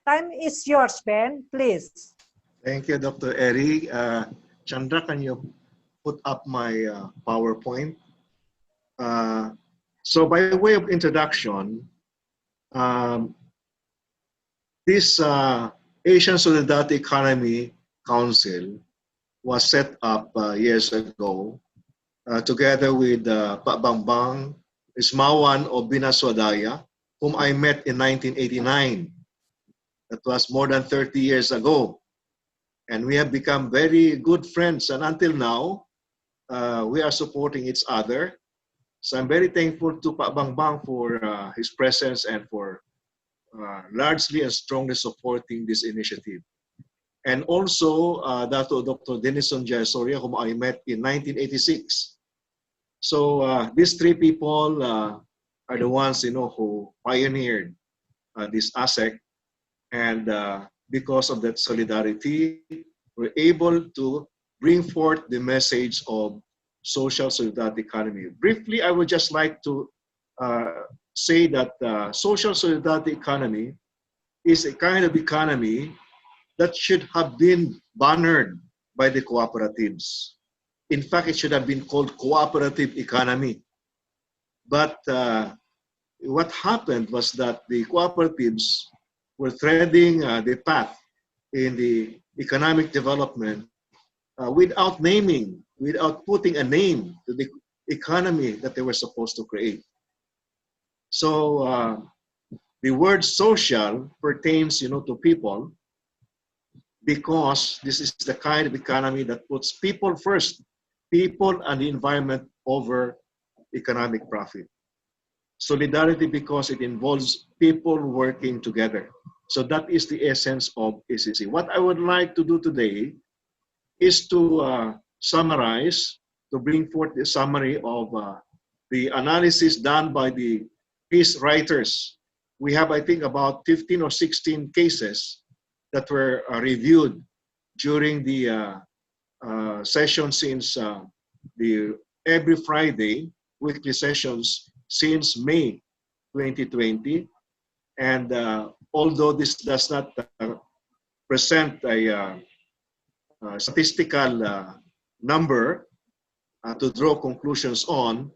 Time is yours, Ben, please. Thank you, Dr. Eri. Chandra, can you put up my PowerPoint? So by way of introduction, um, this Asian Solidarity Economy Council was set up years ago together with Pak Bambang Ismawan of Binaswadaya, whom I met in 1989. That was more than 30 years ago. And we have become very good friends. And until now, we are supporting each other. So I'm very thankful to Pak Bambang for his presence and for largely and strongly supporting this initiative. And also Dr. Denison Jayasoria, whom I met in 1986. So these three people are the ones, who pioneered this ASEC. And because of that solidarity, we're able to bring forth the message of social solidarity economy. Briefly, I would just like to say that social solidarity economy is a kind of economy that should have been bannered by the cooperatives. In fact, it should have been called cooperative economy. But what happened was that the cooperatives were treading the path in the economic development without naming, without putting a name to the economy that they were supposed to create. So the word social pertains, to people, because this is the kind of economy that puts people first, people and the environment over economic profit. Solidarity because it involves people working together. So that is the essence of SSE. What I would like to do today is to summarize, to bring forth the summary of the analysis done by the case writers. We have, I think, about 15 or 16 cases that were reviewed during the session since the every Friday, weekly sessions since May 2020. And although this does not present a statistical number to draw conclusions on,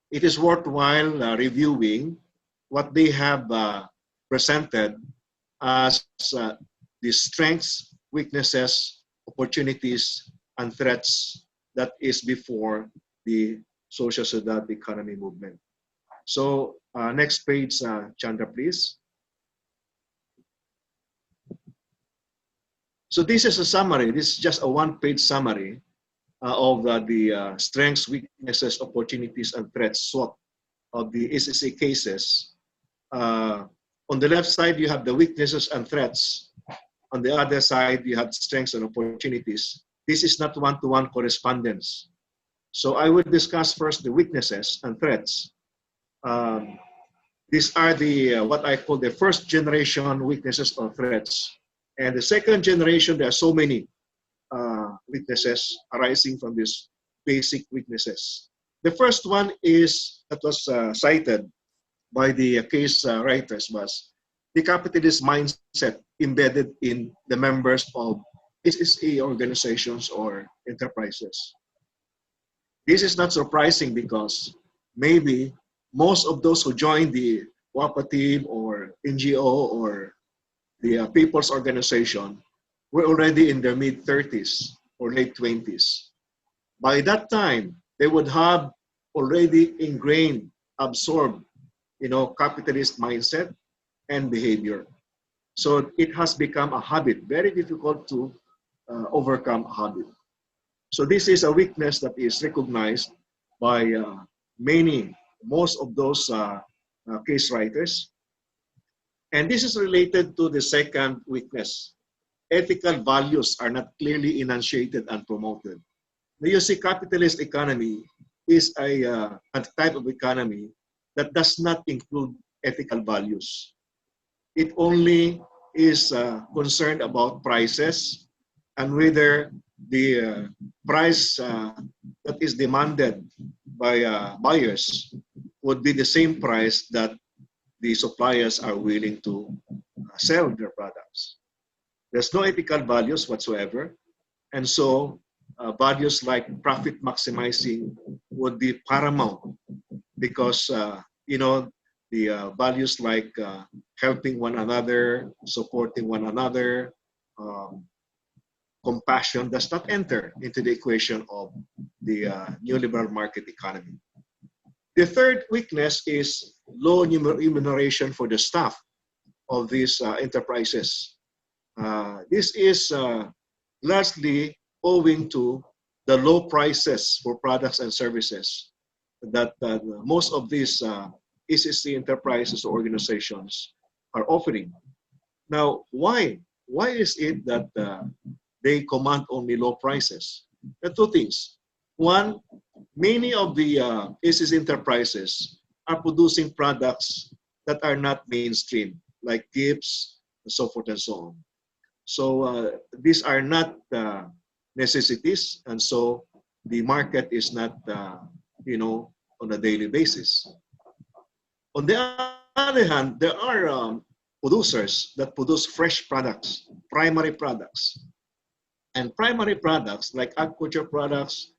it is worthwhile reviewing what they have presented as the strengths, weaknesses, opportunities, and threats that is before the social solidarity economy movement. So next page, Chandra, please. So this is a summary. This is just a one-page summary of the strengths, weaknesses, opportunities, and threats SWOT of the SSE cases. On the left side, you have the weaknesses and threats. On the other side, you have strengths and opportunities. This is not one-to-one correspondence. So I would discuss first the weaknesses and threats. These are the what I call the first generation weaknesses or threats. And the second generation, there are so many weaknesses arising from these basic weaknesses. The first one is, that was cited by the case writers, was the capitalist mindset embedded in the members of SSE organizations or enterprises. This is not surprising because maybe most of those who joined the cooperative or NGO or the people's organization were already in their mid-30s or late 20s. By that time, they would have already ingrained, absorbed, capitalist mindset and behavior. So it has become a habit, very difficult to overcome a habit. So this is a weakness that is recognized by most of those case writers. And this is related to the second weakness. Ethical values are not clearly enunciated and promoted. Now you see, capitalist economy is a type of economy that does not include ethical values. It only is concerned about prices and whether the price that is demanded by buyers would be the same price that the suppliers are willing to sell their products. There's no ethical values whatsoever. And so values like profit maximizing would be paramount because, the values like helping one another, supporting one another, compassion does not enter into the equation of the neoliberal market economy. The third weakness is low remuneration for the staff of these enterprises. This is largely owing to the low prices for products and services that most of these SSE enterprises or organizations are offering. Now, why? Why is it that they command only low prices? There are two things. One, many of the SSE enterprises are producing products that are not mainstream, like gifts, and so forth and so on. So these are not necessities, and so the market is not, on a daily basis. On the other hand, there are producers that produce fresh products, primary products. And primary products, like agriculture products,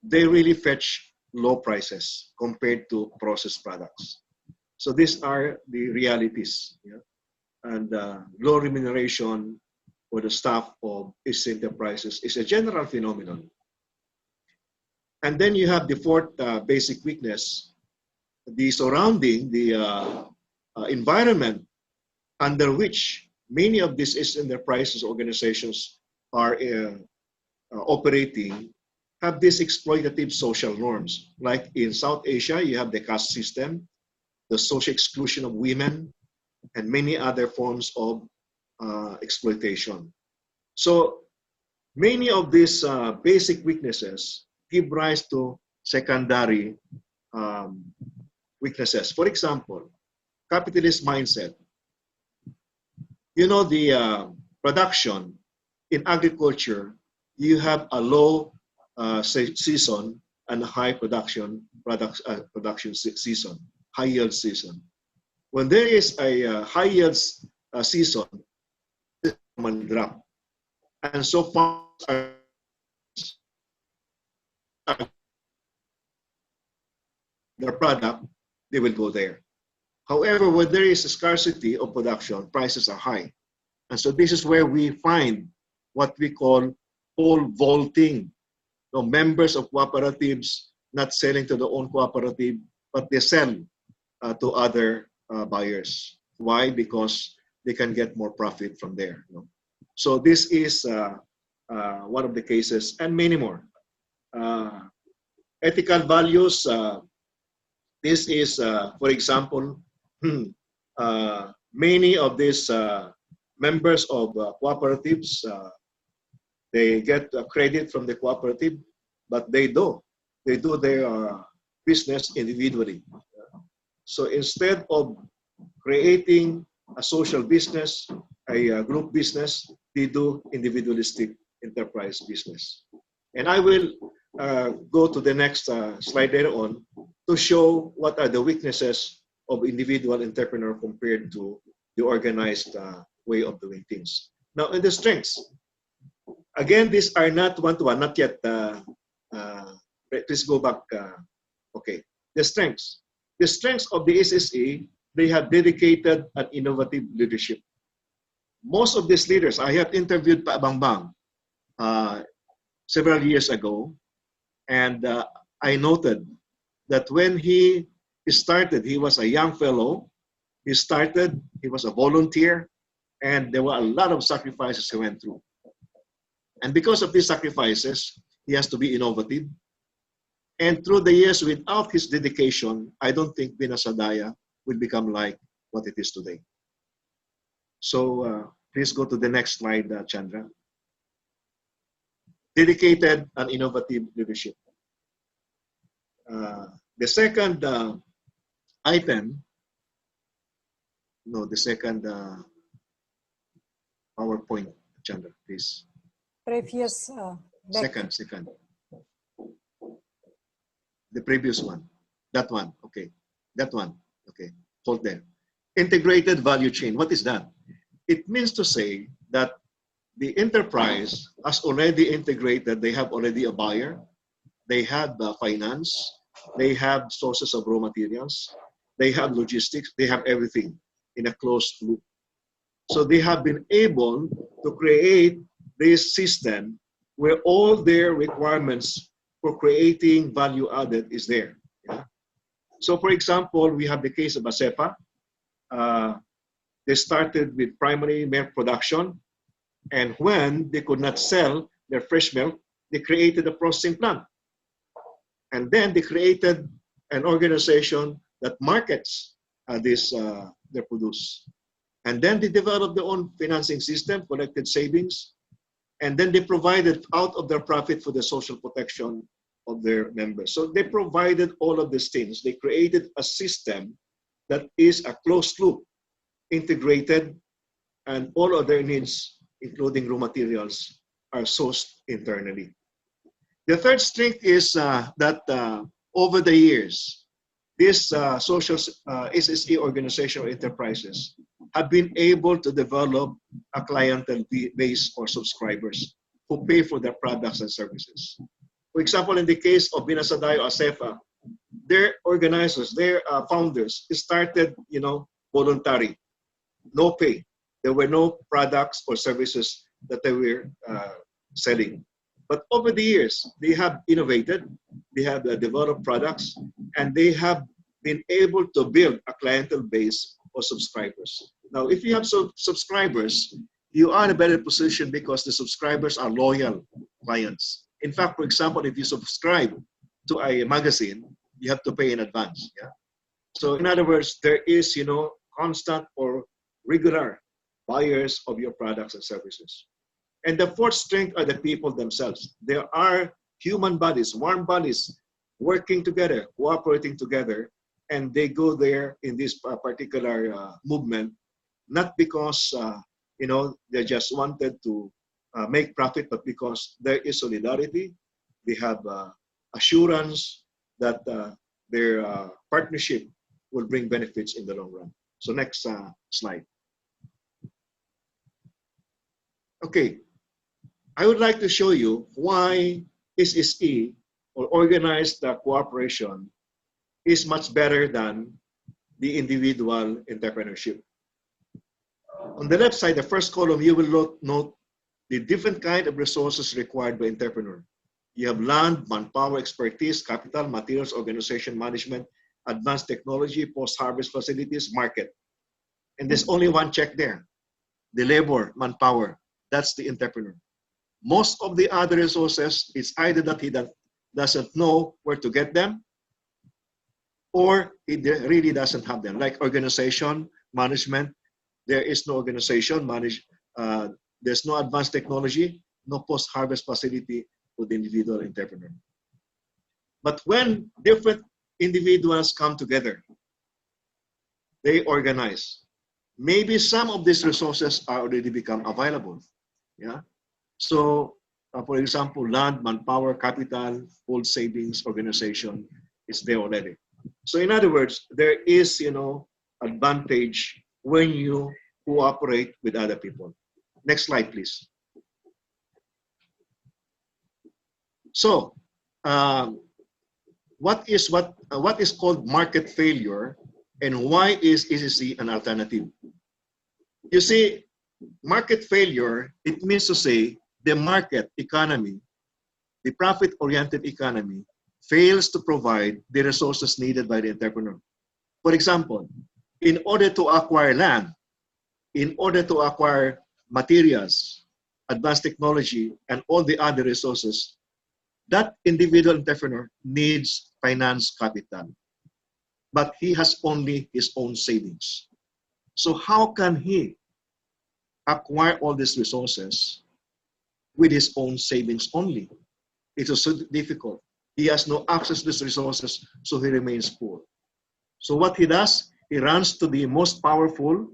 they really fetch low prices compared to processed products. So these are the realities. Yeah? And low remuneration for the staff of SSE enterprises is a general phenomenon. And then you have the fourth basic weakness, the surrounding, the environment under which many of these SSE enterprises organizations are operating have these exploitative social norms. Like in South Asia, you have the caste system, the social exclusion of women, and many other forms of exploitation. So many of these basic weaknesses give rise to secondary weaknesses. For example, capitalist mindset. You know, the production in agriculture, you have a low season and a high production season, high yield season. When there is a high yield season, the demand drop, and so far their product, they will go there. However, when there is a scarcity of production, prices are high. And so this is where we find what we call pole vaulting. So members of cooperatives not selling to their own cooperative, but they sell to other buyers. Why? Because they can get more profit from there. So this is one of the cases, and many more. Ethical values. This is, for example, many of these members of cooperatives, they get credit from the cooperative, but they do their business individually. So instead of creating a social business, a group business, they do individualistic enterprise business. And I will go to the next slide later on to show what are the weaknesses of individual entrepreneur compared to the organized way of doing things. Now, in the strengths, again, these are not one-to-one, not yet. Please go back. Okay, the strengths. The strengths of the SSE, they have dedicated and innovative leadership. Most of these leaders, I have interviewed Pa Bangbang several years ago, and I noted that when he started, he was a young fellow. He started, he was a volunteer, and there were a lot of sacrifices he went through. And because of these sacrifices, he has to be innovative. And through the years, without his dedication, I don't think Binasadaya will become like what it is today. So please go to the next slide, Chandra. Dedicated and innovative leadership. The second item, no, the second PowerPoint, Chandra, please. Previous. Second. The previous one. That one, okay. That one, okay. Hold there. integrated value chain. What is that? It means to say that the enterprise has already integrated, they have already a buyer, they have finance, they have sources of raw materials, they have logistics, they have everything in a closed loop. So they have been able to create this system where all their requirements for creating value added is there. Yeah? So for example, we have the case of ASEPA. They started with primary milk production, and when they could not sell their fresh milk, they created a processing plant. And then they created an organization that markets their produce. And then they developed their own financing system, collected savings, and then they provided out of their profit for the social protection of their members. So they provided all of these things. They created a system that is a closed loop, integrated, and all of their needs, including raw materials, are sourced internally. The third strength is that over the years, these social SSE organization or enterprises have been able to develop a clientele base or subscribers who pay for their products and services. For example, in the case of Binasadayo ASEFA, their organizers, their founders started, voluntary, no pay. There were no products or services that they were selling. But over the years, they have innovated, they have developed products, and they have been able to build a clientele base of subscribers. Now, if you have subscribers, you are in a better position because the subscribers are loyal clients. In fact, for example, if you subscribe to a magazine, you have to pay in advance. Yeah. So in other words, there is, constant or regular buyers of your products and services. And the fourth strength are the people themselves. There are human bodies, warm bodies, working together, cooperating together, and they go there in this particular movement, not because, they just wanted to make profit, but because there is solidarity. They have assurance that their partnership will bring benefits in the long run. So next slide. Okay. I would like to show you why SSE or organized cooperation is much better than the individual entrepreneurship. On the left side, the first column, you will note the different kind of resources required by entrepreneur. You have land, manpower, expertise, capital, materials, organization, management, advanced technology, post-harvest facilities, market. And there's only one check there, the labor, manpower. That's the entrepreneur. Most of the other resources, it's either that he doesn't know where to get them, or he really doesn't have them. Like organization, management, there is no organization, there's no advanced technology, no post-harvest facility for the individual entrepreneur. But when different individuals come together, they organize. Maybe some of these resources are already become available. Yeah. So, for example, land, manpower, capital, old savings, organization is there already. So, in other words, there is, advantage when you cooperate with other people. Next slide, please. So, what is called market failure, and why is SSE an alternative? You see, market failure, it means to say the market economy, the profit-oriented economy, fails to provide the resources needed by the entrepreneur. For example, in order to acquire land, in order to acquire materials, advanced technology, and all the other resources, that individual entrepreneur needs finance capital. But he has only his own savings. So how can he acquire all these resources with his own savings only? It is so difficult. He has no access to these resources, so he remains poor. So what he does, he runs to the most powerful,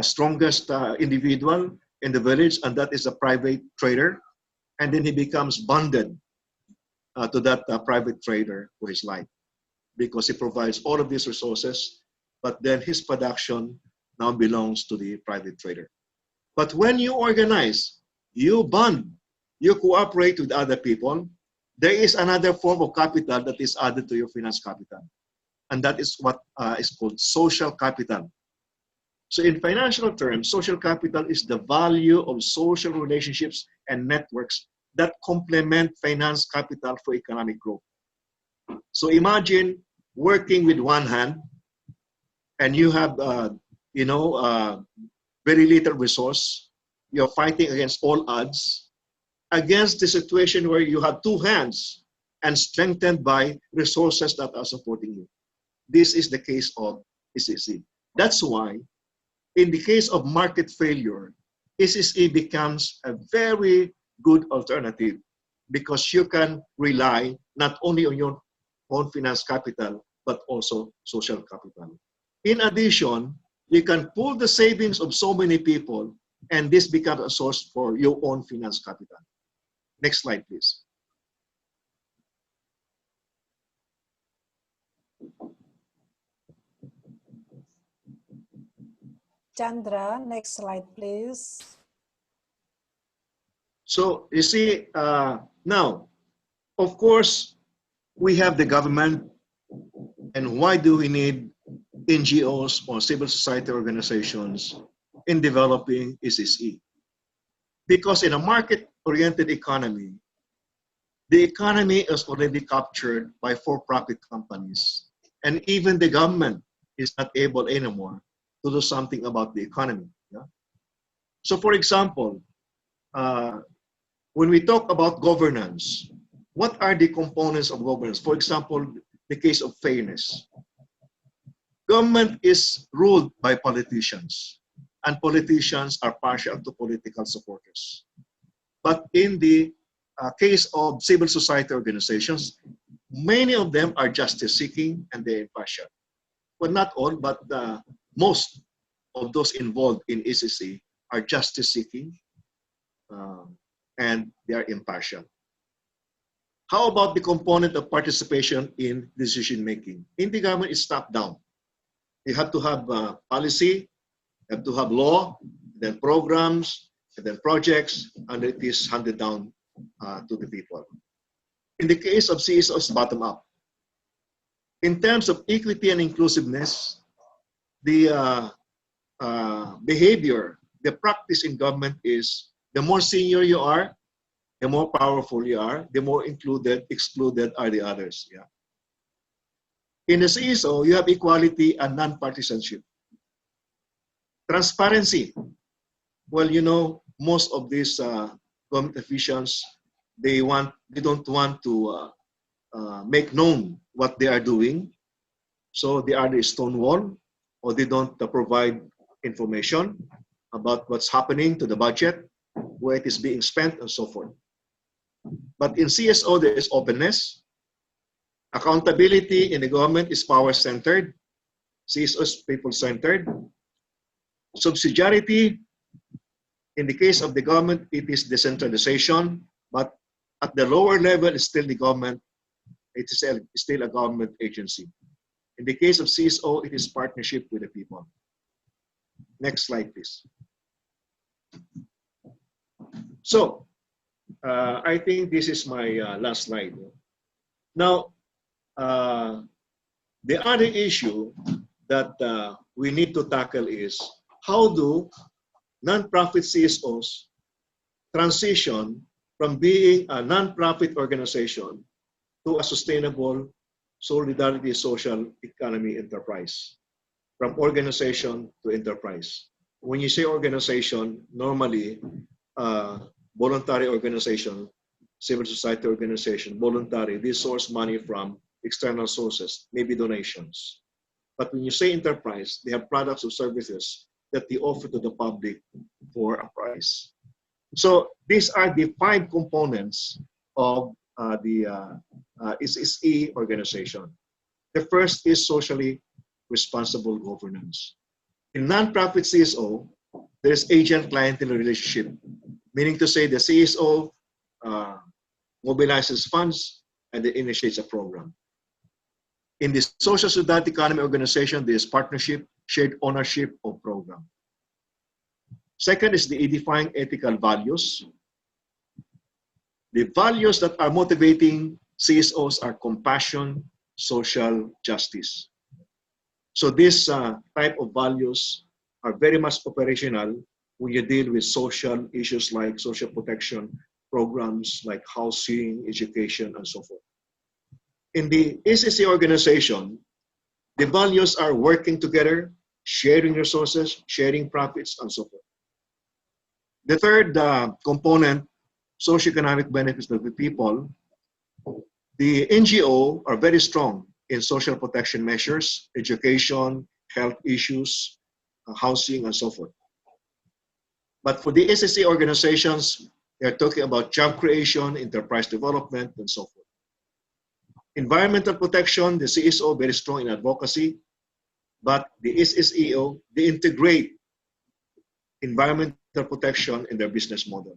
strongest individual in the village, and that is a private trader. And then he becomes bonded to that private trader for his life, because he provides all of these resources but then his production now belongs to the private trader. But when you organize, you bond, you cooperate with other people, there is another form of capital that is added to your finance capital. And that is what is called social capital. So in financial terms, social capital is the value of social relationships and networks that complement finance capital for economic growth. So imagine working with one hand and you have, very little resource. You're fighting against all odds, against the situation where you have two hands and strengthened by resources that are supporting you. This is the case of SSE. That's why, in the case of market failure, SSE becomes a very good alternative because you can rely not only on your own finance capital, but also social capital. In addition, you can pull the savings of so many people, and this becomes a source for your own finance capital. Next slide, please. Chandra, next slide, please. So you see, now, of course, we have the government, and why do we need NGOs or civil society organizations in developing SSE? Because in a market-oriented economy, the economy is already captured by for-profit companies, and even the government is not able anymore to do something about the economy. Yeah? So for example, when we talk about governance, what are the components of governance? For example, the case of fairness. Government is ruled by politicians, and politicians are partial to political supporters. But in the case of civil society organizations, many of them are justice-seeking and they're impartial. Well, not all, but most of those involved in SSE are justice-seeking and they are impartial. How about the component of participation in decision-making? In the government, it's top-down. You have to have policy, you have to have law, then programs, and then projects, and it is handed down to the people. In the case of CSOs, bottom-up. In terms of equity and inclusiveness, the behavior, the practice in government is the more senior you are, the more powerful you are, the more excluded are the others. Yeah. In the CSO, you have equality and non-partisanship. Transparency. Well, you know, most of these government officials, they don't want to make known what they are doing. So they either stonewall or they don't provide information about what's happening to the budget, where it is being spent, and so forth. But in CSO, there is openness. Accountability in the government is power-centered. CSO is people-centered. Subsidiarity, in the case of the government, it is decentralization, but at the lower level, it's still the government. It is still a government agency. In the case of CSO, it is partnership with the people. Next slide, please. So, I think this is my last slide. Now, the other issue that we need to tackle is how do non-profit CSOs transition from being a non-profit organization to a sustainable solidarity social economy enterprise, from organization to enterprise. When you say organization, normally voluntary organization, civil society organization, voluntary, they source money from external sources, maybe donations. But when you say enterprise, they have products or services that they offer to the public for a price. So these are the 5 components of the SSE organization. The first is socially responsible governance. In nonprofit CSO, there's agent-clientele relationship, meaning to say the CSO mobilizes funds and it initiates a program. In the social society economy organization, there is partnership, shared ownership of program. Second is the edifying ethical values. The values that are motivating CSOs are compassion, social justice. So these type of values are very much operational when you deal with social issues like social protection programs like housing, education, and so forth. In the SSE organization, the values are working together, sharing resources, sharing profits, and so forth. The third component, socioeconomic benefits of the people. The NGO are very strong in social protection measures, education, health issues, housing, and so forth. But for the SSE organizations, they're talking about job creation, enterprise development, and so forth. Environmental protection, the CSO very strong in advocacy, but the SSEO, they integrate environmental protection in their business model.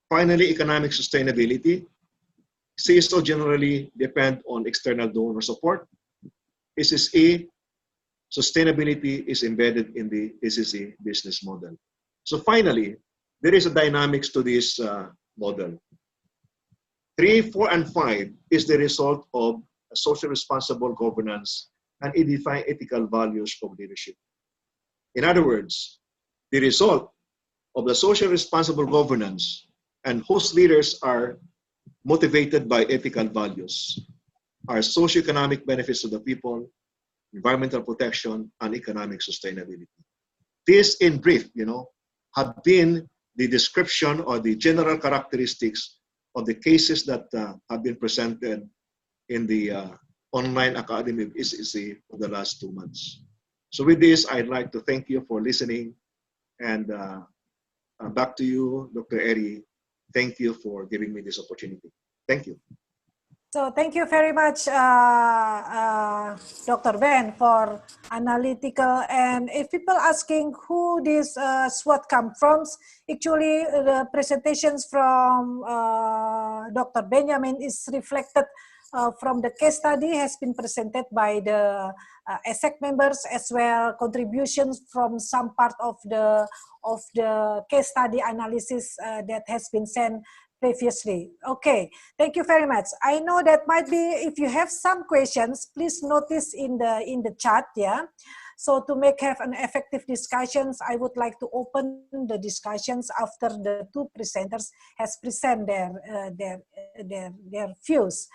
Finally, economic sustainability. CSO generally depend on external donor support. SSE, sustainability is embedded in the SSE business model. So finally, there is a dynamics to this model. 3, 4, and 5 is the result of a social responsible governance and edifying ethical values of leadership. In other words, the result of the social responsible governance and whose leaders are motivated by ethical values are socioeconomic benefits to the people, environmental protection, and economic sustainability. This, in brief, have been the description or the general characteristics of the cases that have been presented in the online academy of SSE for the last 2 months. So with this, I'd like to thank you for listening, and back to you, Dr. Eri. Thank you for giving me this opportunity. Thank you. So thank you very much, Dr. Ben, for analytical. And if people asking who this SWOT come from, actually the presentations from Dr. Benjamin is reflected from the case study has been presented by the ASEC members, as well contributions from some part of the case study analysis that has been sent previously. Okay, thank you very much. I know that might be, if you have some questions, please notice in the chat, yeah. So to have an effective discussions, I would like to open the discussions after the two presenters has present their views.